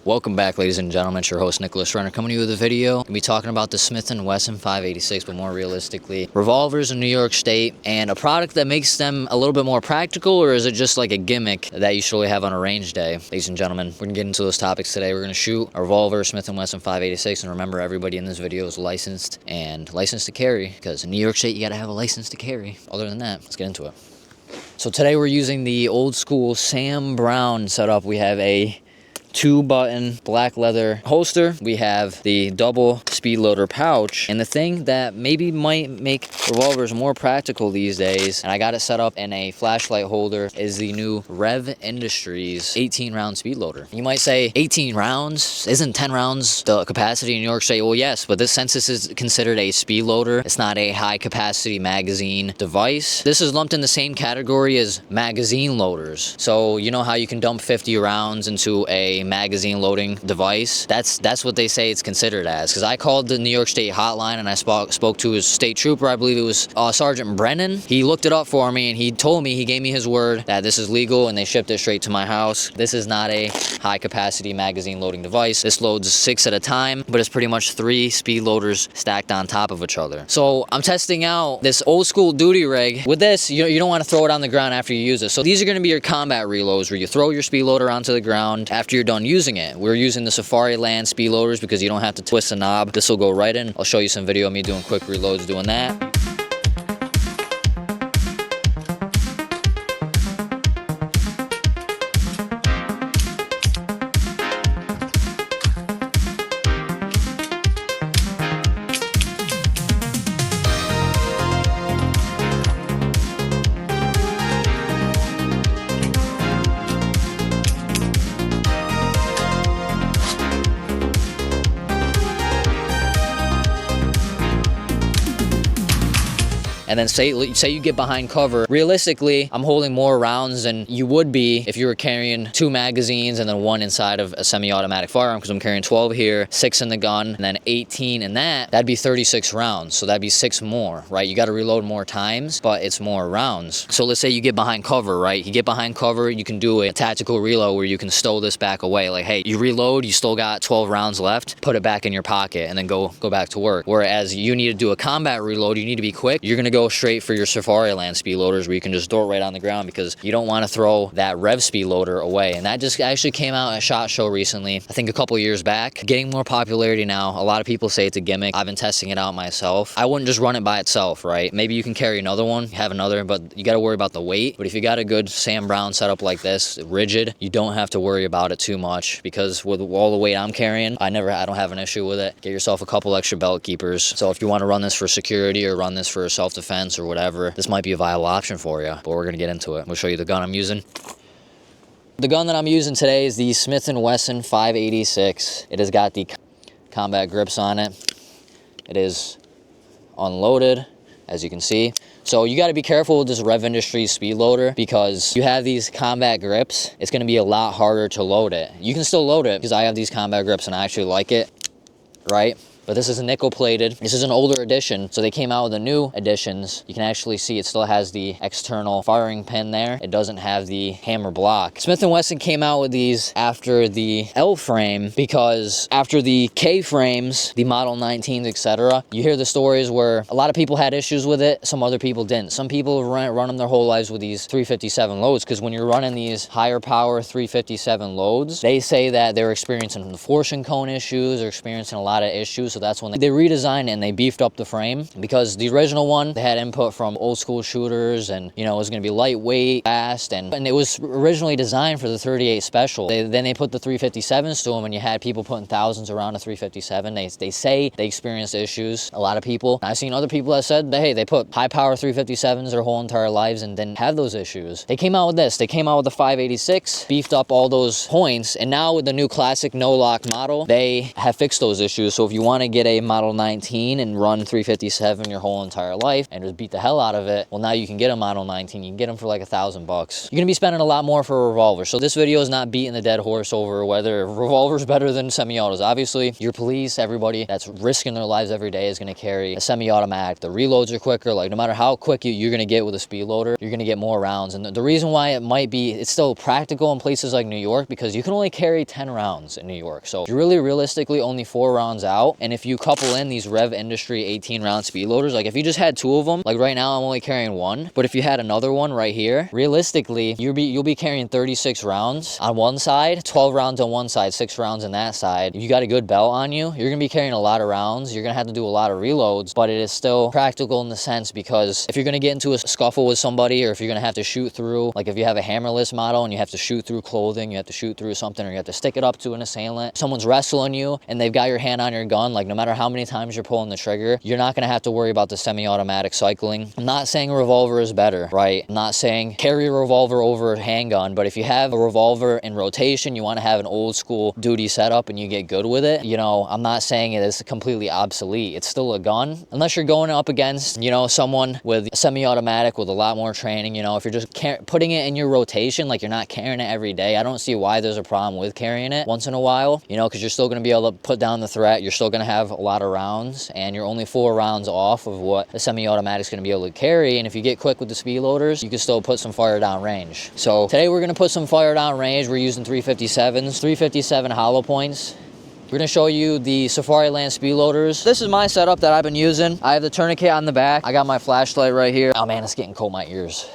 Welcome back, ladies and gentlemen. It's your host, Nicholas Renner, coming to you with a video. We'll be talking about the Smith & Wesson 586, but more realistically, revolvers in New York State, and a product that makes them a little bit more practical, or is it just like a gimmick that you should really have on a range day? Ladies and gentlemen, we're going to get into those topics today. We're going to shoot a revolver, Smith & Wesson 586, and remember, everybody in this video is licensed and licensed to carry, because in New York State, you got to have a license to carry. Other than that, let's get into it. So today we're using the old school Sam Brown setup. We have a 2-button black leather holster. We have the double speed loader pouch, and the thing that maybe might make revolvers more practical these days, and I got it set up in a flashlight holder, is the new Rev Industries 18-round speed loader. You might say, 18 rounds? Isn't 10 rounds the capacity in New York State? Well, yes, but since this is considered a speed loader, it's not a high capacity magazine device. This is lumped in the same category as magazine loaders. So you know how you can dump 50 rounds into a magazine loading device? That's what they say it's considered as, because I called the New York State hotline and I spoke to his state trooper. I believe it was Sergeant Brennan. He looked it up for me and he told me, he gave me his word that this is legal, and they shipped it straight to my house. This is not a high capacity magazine loading device. This loads 6 at a time, but it's pretty much 3 speed loaders stacked on top of each other. So I'm testing out this old school duty rig. With this, you don't want to throw it on the ground after you use it. So these are going to be your combat reloads, where you throw your speed loader onto the ground after you're done using it. We're using the Safari Land speed loaders because you don't have to twist the knob. This will go right in. I'll show you some video of me doing quick reloads doing that. And then say you get behind cover. Realistically, I'm holding more rounds than you would be if you were carrying 2 magazines and then 1 inside of a semi-automatic firearm, because I'm carrying 12 here, 6 in the gun, and then 18 in that. That'd be 36 rounds. So that'd be 6 more, right? You got to reload more times, but it's more rounds. So let's say you get behind cover, right? You get behind cover, you can do a tactical reload where you can stow this back away. Like, hey, you reload, you still got 12 rounds left, put it back in your pocket and then go back to work. Whereas you need to do a combat reload, you need to be quick. You're going to go straight for your Safari Land speed loaders, where you can just throw it right on the ground, because you don't want to throw that Rev speed loader away. And that just actually came out at a SHOT Show recently, I think a couple years back. Getting more popularity now. A lot of people say it's a gimmick. I've been testing it out myself. I wouldn't just run it by itself, right? Maybe you can carry another one, have another, but you got to worry about the weight. But if you got a good Sam Brown setup like this, rigid, you don't have to worry about it too much, because with all the weight I'm carrying, I don't have an issue with it. Get yourself a couple extra belt keepers. So if you want to run this for security or run this for self-defense or whatever, this might be a viable option for you. But we're going to get into it. We'll show you the gun I'm using. The gun that I'm using today is the Smith & Wesson 586. It has got the combat grips on it. It is unloaded, as you can see. So you got to be careful with this Rev Industries speed loader, because you have these combat grips. It's going to be a lot harder to load it. You can still load it, because I have these combat grips and I actually like it, right? But this is a nickel plated. This is an older edition, so they came out with the new editions. You can actually see it still has the external firing pin there. It doesn't have the hammer block. Smith & Wesson came out with these after the L frame, because after the K frames, the Model 19s, etc., you hear the stories where a lot of people had issues with it, some other people didn't. Some people run them their whole lives with these 357 loads, because when you're running these higher power 357 loads, they say that they're experiencing the forcing cone issues, they're experiencing a lot of issues. So that's when they redesigned it and they beefed up the frame, because the original one, they had input from old school shooters, and it was going to be lightweight, fast, and it was originally designed for the 38 Special. Then they put the 357s to them, and you had people putting thousands around a 357. They say they experienced issues. A lot of people, I've seen other people that said that, hey, they put high power 357s their whole entire lives and didn't have those issues. They came out with this. They came out with the 586, beefed up all those points, and now with the new classic no lock model, they have fixed those issues. So if you want to get a Model 19 and run 357 your whole entire life and just beat the hell out of it, well, now you can get a Model 19. You can get them for like $1,000 bucks. You're gonna be spending a lot more for a Revolver. So this video is not beating the dead horse over whether Revolver's better than semi-autos. Obviously, your police, everybody that's risking their lives every day is gonna carry a semi-automatic. The reloads are quicker. Like no matter how quick you're gonna get with a speed loader, you're gonna get more rounds. And the reason why it might be, it's still practical in places like New York, because you can only carry 10 rounds in New York. So you're really realistically only 4 rounds out. And if you couple in these Rev Industry 18 round speed loaders, like if you just had 2 of them, like right now I'm only carrying 1, but if you had another one right here, realistically, you'll be carrying 36 rounds on one side, 12 rounds on one side, 6 rounds on that side. If you got a good belt on you, you're gonna be carrying a lot of rounds. You're gonna have to do a lot of reloads, but it is still practical in the sense, because if you're gonna get into a scuffle with somebody, or if you're gonna have to shoot through, like if you have a hammerless model and you have to shoot through clothing, you have to shoot through something, or you have to stick it up to an assailant, someone's wrestling you and they've got your hand on your gun, like no matter how many times you're pulling the trigger, you're not gonna have to worry about the semi-automatic cycling. I'm not saying a Revolver is better, right? I'm not saying carry a Revolver over a handgun, but if you have a Revolver in rotation, you wanna have an old school duty setup and you get good with it, you know, I'm not saying it is completely obsolete. It's still a gun, unless you're going up against, you know, someone with a semi-automatic with a lot more training. You know, if you're just putting it in your rotation, like you're not carrying it every day, I don't see why there's a problem with carrying it once in a while, you know, because you're still going to be able to put down the threat. You're still going to have a lot of rounds, and you're only 4 rounds off of what a semi-automatic is going to be able to carry. And if you get quick with the speed loaders, you can still put some fire down range. So today we're going to put some fire down range. We're using 357s, 357 hollow points. We're gonna show you the Safariland speed loaders. This is my setup that I've been using. I have the tourniquet on the back. I got my flashlight right here. Oh man, it's getting cold in my ears.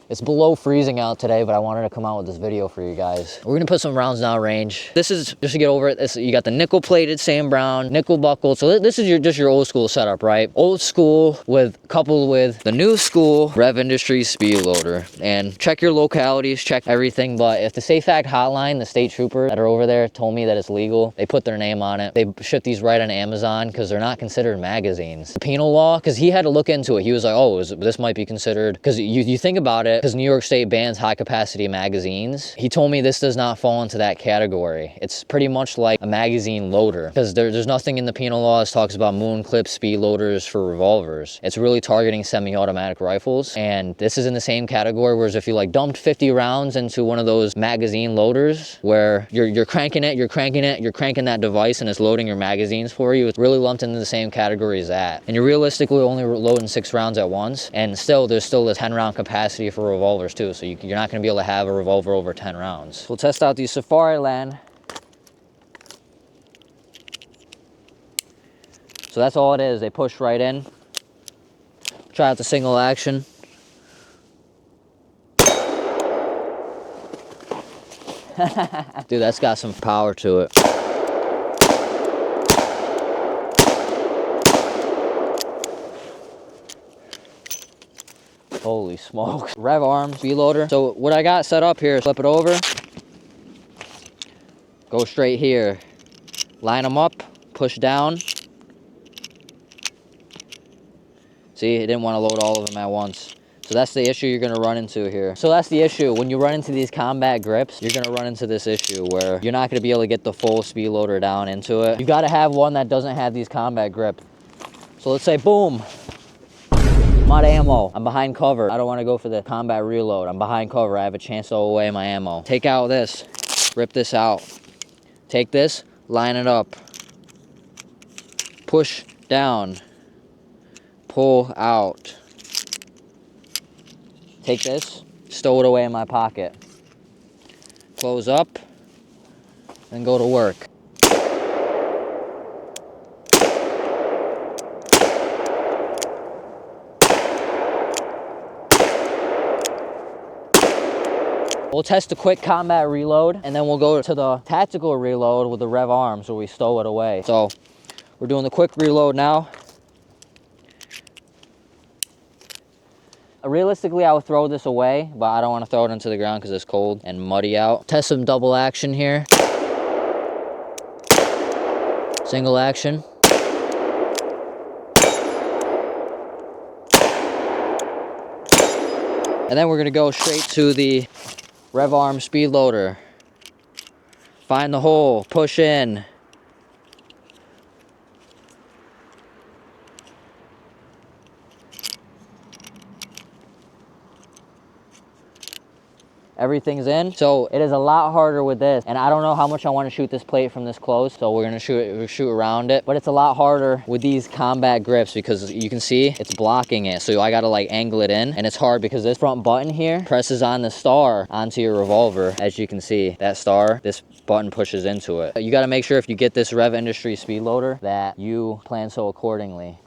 It's below freezing out today, but I wanted to come out with this video for you guys. We're gonna put some rounds down range. This is, just to get over it, you got the nickel plated Sam Brown, nickel buckled. So this is just your old school setup, right? Old school coupled with the new school Rev Industry speed loader. And check your localities, check everything. But if the Safe Act hotline, the state trooper that are over there told me that it's legal, they put their name on it. They ship these right on Amazon because they're not considered magazines. The penal law, because he had to look into it. He was like, oh, this might be considered, because you think about it, because New York State bans high capacity magazines. He told me this does not fall into that category. It's pretty much like a magazine loader, because there's nothing in the penal laws talks about moon clip speed loaders for revolvers. It's really targeting semi-automatic rifles, and this is in the same category. Whereas if you like dumped 50 rounds into one of those magazine loaders where you're cranking that device and it's loading your magazines for you, it's really lumped into the same category as that. And you're realistically only loading 6 rounds at once, and still there's still a 10 round capacity for revolvers too, so you're not going to be able to have a revolver over 10 rounds. We'll test out these Safariland. So that's all it is. They push right in. Try out the single action. Dude, that's got some power to it. Holy smokes. Rev arm speed loader. So what I got set up here is flip it over, go straight here, line them up, push down. See, it didn't want to load all of them at once. So that's the issue you're going to run into here. So that's the issue. When you run into these combat grips, you're going to run into this issue where you're not going to be able to get the full speed loader down into it. You got to have one that doesn't have these combat grips. So let's say, boom. I'm out of ammo. I'm behind cover. I don't want to go for the combat reload. I'm behind cover. I have a chance to throw away my ammo. Take out this. Rip this out. Take this. Line it up. Push down. Pull out. Take this. Stow it away in my pocket. Close up. And go to work. We'll test a quick combat reload, and then we'll go to the tactical reload with the Rev arms where we stow it away. So we're doing the quick reload now. Realistically, I would throw this away, but I don't want to throw it into the ground because it's cold and muddy out. Test some double action here. Single action. And then we're going to go straight to the Rev arm speed loader. Find the hole, push in. Everything's in. So it is a lot harder with this, and I don't know how much I want to shoot this plate from this close, so we're gonna shoot around it, but it's a lot harder with these combat grips because you can see it's blocking it, so I gotta like angle it in, and it's hard because this front button here presses on the star onto your revolver. As you can see, that star, this button pushes into it. You got to make sure if you get this Rev Industry speed loader that you plan so accordingly.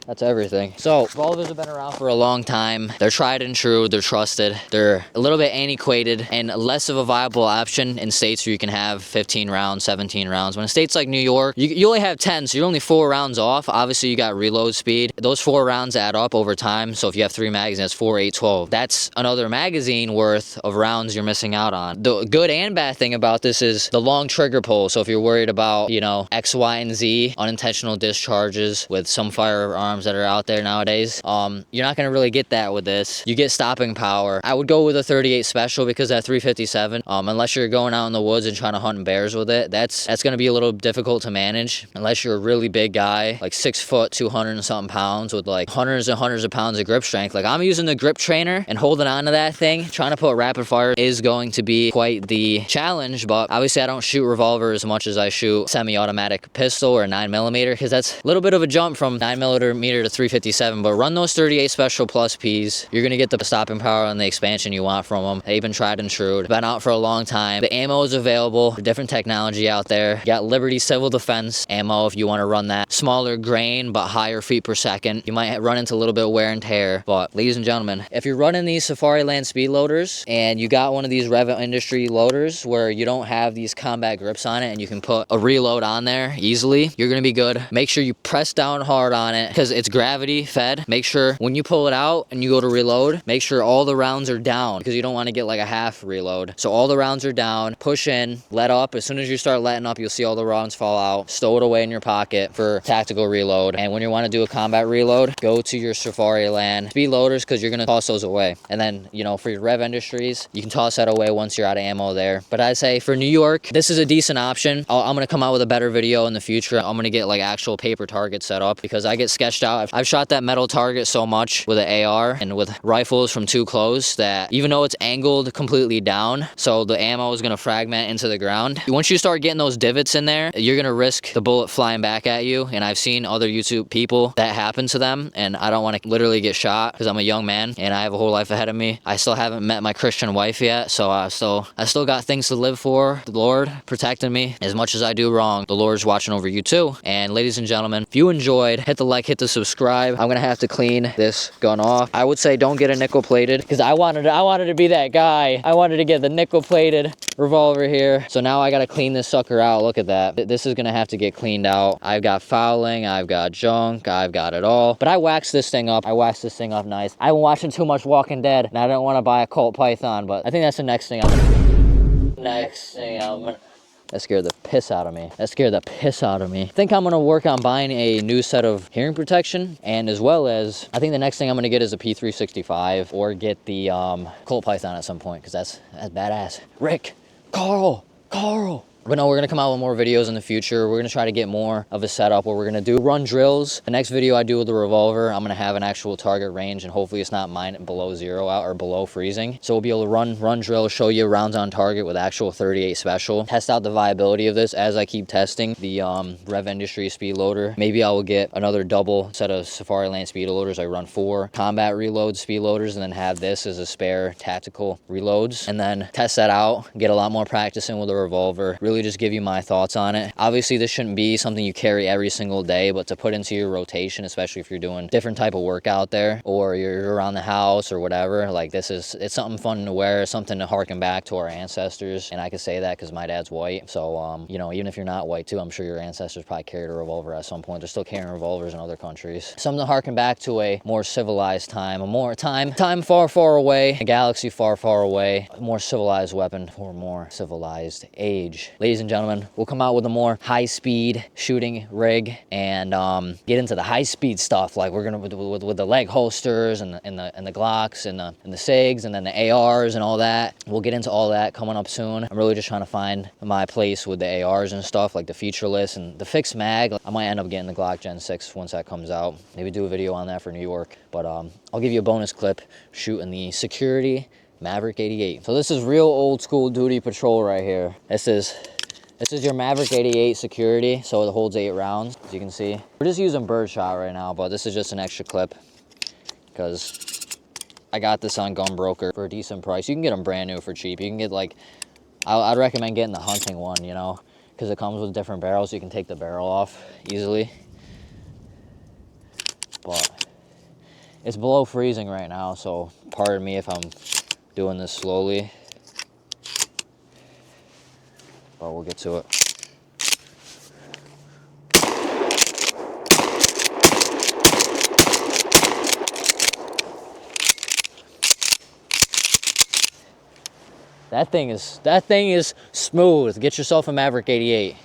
That's everything. So revolvers have been around for a long time. They're tried and true. They're trusted. They're a little bit antiquated and less of a viable option in states where you can have 15 rounds, 17 rounds. When in states like New York, you only have 10, so you're only 4 rounds off. Obviously, you got reload speed. Those 4 rounds add up over time. So if you have 3 magazines, that's 4, 8, 12. That's another magazine worth of rounds you're missing out on. The good and bad thing about this is the long trigger pull. So if you're worried about, you know, X, Y, and Z, unintentional discharges with some firearms that are out there nowadays, you're not going to really get that with this. You get stopping power. I would go with a 38 special because that 357, unless you're going out in the woods and trying to hunt bears with it, that's going to be a little difficult to manage unless you're a really big guy, like 6 foot, 200 and something pounds with like hundreds and hundreds of pounds of grip strength. Like I'm using the grip trainer and holding on to that thing, trying to put rapid fire is going to be quite the challenge, but obviously I don't shoot revolver as much as I shoot semi-automatic pistol or 9mm because that's a little bit of a jump from 9mm to 357, but run those 38 special plus Ps. You're gonna get the stopping power and the expansion you want from them. They've been tried and true. Been out for a long time. The ammo is available. Different technology out there. You got Liberty Civil Defense ammo if you want to run that smaller grain but higher feet per second. You might run into a little bit of wear and tear, but ladies and gentlemen, if you're running these Safariland speed loaders and you got one of these Rev Industry loaders where you don't have these combat grips on it and you can put a reload on there easily, you're gonna be good. Make sure you press down hard on it because it's gravity fed. Make sure when you pull it out and you go to reload, make sure all the rounds are down because you don't want to get like a half reload. So all the rounds are down, push in, let up. As soon as you start letting up, you'll see all the rounds fall out. Stow it away in your pocket for tactical reload. And when you want to do a combat reload, go to your Safariland speed loaders because you're going to toss those away. And then, you know, for your Rev Industries, you can toss that away once you're out of ammo there. But I'd say for New York, this is a decent option. I'm going to come out with a better video in the future. I'm going to get like actual paper targets set up because I get sketched out. I've shot that metal target so much with an AR and with rifles from too close that even though it's angled completely down, so the ammo is going to fragment into the ground. Once you start getting those divots in there, you're going to risk the bullet flying back at you. And I've seen other YouTube people that happen to them, and I don't want to literally get shot because I'm a young man and I have a whole life ahead of me. I still haven't met my Christian wife yet, so I still got things to live for. The Lord protecting me. As much as I do wrong, the Lord's watching over you too. And ladies and gentlemen, if you enjoyed, hit the like, hit the subscribe. I'm gonna have to clean this gun off. I would say don't get a nickel plated because I wanted to be that guy. I wanted to get the nickel plated revolver here. So now I gotta clean this sucker out. Look at that. This is gonna have to get cleaned out. I've got fouling, I've got junk, I've got it all. But I waxed this thing up. I waxed this thing up nice. I've been watching too much Walking Dead and I don't want to buy a Colt Python, but I think that's the next thing I'm gonna... That scared the piss out of me. That scared the piss out of me. I think I'm gonna work on buying a new set of hearing protection, and as well as, I think the next thing I'm gonna get is a P365 or get the Colt Python at some point, because that's badass. Rick, Carl. But no, we're going to come out with more videos in the future. We're going to try to get more of a setup where we're going to do run drills. The next video I do with the revolver, I'm going to have an actual target range, and hopefully it's not below 0 out or below freezing. So we'll be able to run drills, show you rounds on target with actual 38 special. Test out the viability of this as I keep testing the Rev Industry speed loader. Maybe I will get another double set of Safariland speed loaders. I run 4 combat reload speed loaders and then have this as a spare tactical reloads, and then test that out, get a lot more practice in with the revolver. Really really just give you my thoughts on it. Obviously, this shouldn't be something you carry every single day, but to put into your rotation, especially if you're doing different type of work out there or you're around the house or whatever, like it's something fun to wear, something to harken back to our ancestors. And I can say that because my dad's white. So, you know, even if you're not white too, I'm sure your ancestors probably carried a revolver at some point. They're still carrying revolvers in other countries. Something to harken back to a more civilized time, a more time far, far away, a galaxy far, far away, a more civilized weapon for a more civilized age. Ladies and gentlemen, we'll come out with a more high-speed shooting rig and get into the high-speed stuff. Like we're gonna with the leg holsters and the Glocks and the SIGs and then the ARs and all that. We'll get into all that coming up soon. I'm really just trying to find my place with the ARs and stuff, like the featureless and the fixed mag. I might end up getting the Glock Gen 6 once that comes out. Maybe do a video on that for New York. But I'll give you a bonus clip shooting the Security Maverick 88. So this is real old school duty patrol right here. This is your Maverick 88 Security, so it holds 8 rounds, as you can see. We're just using birdshot right now, but this is just an extra clip because I got this on Gunbroker for a decent price. You can get them brand new for cheap. You can get like, I'd recommend getting the hunting one, you know, because it comes with different barrels, so you can take the barrel off easily. But it's below freezing right now, so pardon me if I'm doing this slowly. But we'll get to it. That thing is smooth. Get yourself a Maverick 88.